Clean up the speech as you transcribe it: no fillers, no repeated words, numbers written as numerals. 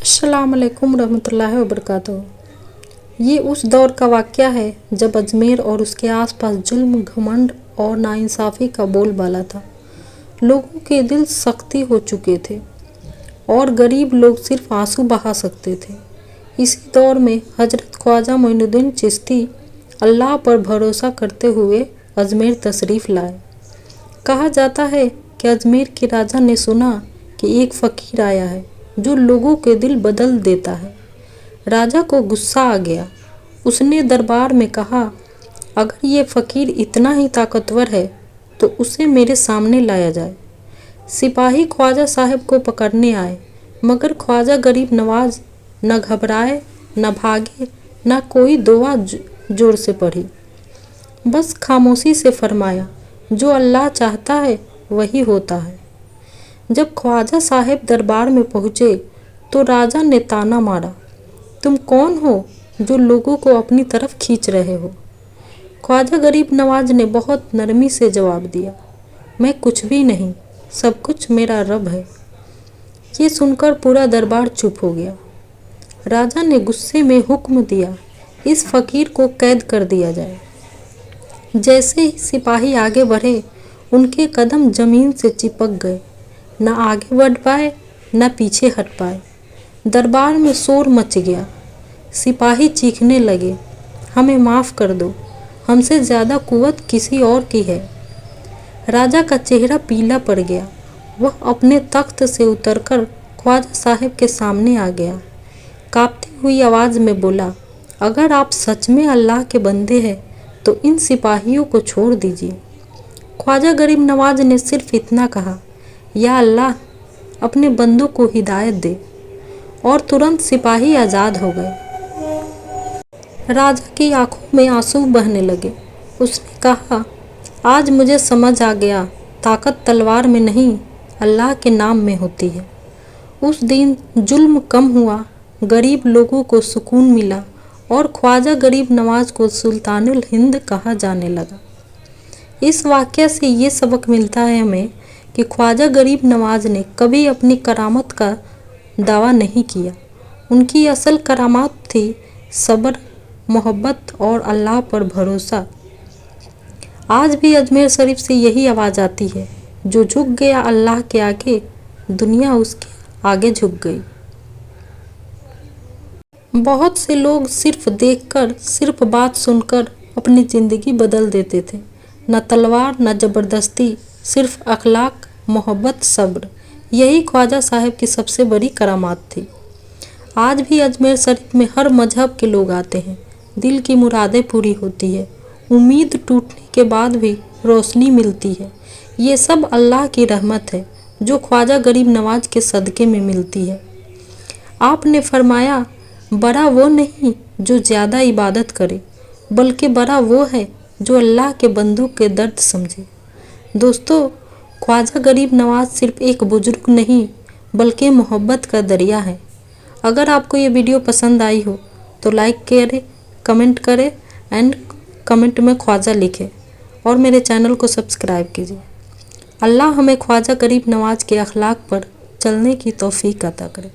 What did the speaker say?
अस्सलाम वालेकुम रहमतुल्लाहि व बरकातुहू। ये उस दौर का वाक़या है जब अजमेर और उसके आसपास जुल्म, घमंड और नाइंसाफ़ी का बोलबाला था। लोगों के दिल सख्ती हो चुके थे और गरीब लोग सिर्फ आंसू बहा सकते थे। इसी दौर में हजरत ख्वाजा मोइनुद्दीन चिश्ती अल्लाह पर भरोसा करते हुए अजमेर तशरीफ़ लाए। कहा जाता है कि अजमेर के राजा ने सुना कि एक फ़कीर आया है जो लोगों के दिल बदल देता है। राजा को गुस्सा आ गया। उसने दरबार में कहा, अगर ये फ़कीर इतना ही ताकतवर है तो उसे मेरे सामने लाया जाए। सिपाही ख्वाजा साहब को पकड़ने आए, मगर ख्वाजा गरीब नवाज न घबराए, न भागे, न कोई दुआ जोर से पढ़ी। बस खामोशी से फरमाया, जो अल्लाह चाहता है वही होता है। जब ख्वाजा साहब दरबार में पहुँचे तो राजा ने ताना मारा, तुम कौन हो जो लोगों को अपनी तरफ खींच रहे हो? ख्वाजा गरीब नवाज ने बहुत नरमी से जवाब दिया, मैं कुछ भी नहीं, सब कुछ मेरा रब है। ये सुनकर पूरा दरबार चुप हो गया। राजा ने गुस्से में हुक्म दिया, इस फ़कीर को कैद कर दिया जाए। जैसे ही सिपाही आगे बढ़े, उनके कदम जमीन से चिपक गए। न आगे बढ़ पाए, न पीछे हट पाए। दरबार में शोर मच गया। सिपाही चीखने लगे, हमें माफ़ कर दो, हमसे ज़्यादा कुव्वत किसी और की है। राजा का चेहरा पीला पड़ गया। वह अपने तख्त से उतरकर ख्वाजा साहब के सामने आ गया। कांपती हुई आवाज़ में बोला, अगर आप सच में अल्लाह के बंदे हैं तो इन सिपाहियों को छोड़ दीजिए। ख्वाजा गरीब नवाज ने सिर्फ इतना कहा, या अल्लाह, अपने बंदों को हिदायत दे, और तुरंत सिपाही आज़ाद हो गए। राजा की आंखों में आंसू बहने लगे। उसने कहा, आज मुझे समझ आ गया, ताकत तलवार में नहीं, अल्लाह के नाम में होती है। उस दिन जुल्म कम हुआ, गरीब लोगों को सुकून मिला और ख्वाजा गरीब नवाज को सुल्तानुल हिंद कहा जाने लगा। इस वाक़या से ये सबक मिलता है हमें कि ख्वाजा गरीब नवाज ने कभी अपनी करामत का दावा नहीं किया। उनकी असल करामात थी सब्र, मोहब्बत और अल्लाह पर भरोसा। आज भी अजमेर शरीफ से यही आवाज़ आती है, जो झुक गया अल्लाह के आगे, दुनिया उसके आगे झुक गई। बहुत से लोग सिर्फ देखकर, सिर्फ बात सुनकर अपनी ज़िंदगी बदल देते थे। न तलवार, न ज़बरदस्ती, सिर्फ अखलाक, मोहब्बत, सब्र, यही ख्वाजा साहब की सबसे बड़ी करामात थी। आज भी अजमेर शरीफ में हर मजहब के लोग आते हैं। दिल की मुरादें पूरी होती है। उम्मीद टूटने के बाद भी रोशनी मिलती है। ये सब अल्लाह की रहमत है जो ख्वाजा गरीब नवाज के सदक़े में मिलती है। आपने फरमाया, बड़ा वो नहीं जो ज़्यादा इबादत करे, बल्कि बड़ा वो है जो अल्लाह के बंदों के दर्द समझे। दोस्तों, ख्वाजा गरीब नवाज सिर्फ एक बुजुर्ग नहीं, बल्कि मोहब्बत का दरिया है। अगर आपको ये वीडियो पसंद आई हो तो लाइक करें, कमेंट करें एंड कमेंट में ख्वाजा लिखें और मेरे चैनल को सब्सक्राइब कीजिए। अल्लाह हमें ख्वाजा गरीब नवाज के अखलाक पर चलने की तौफीक अता करे।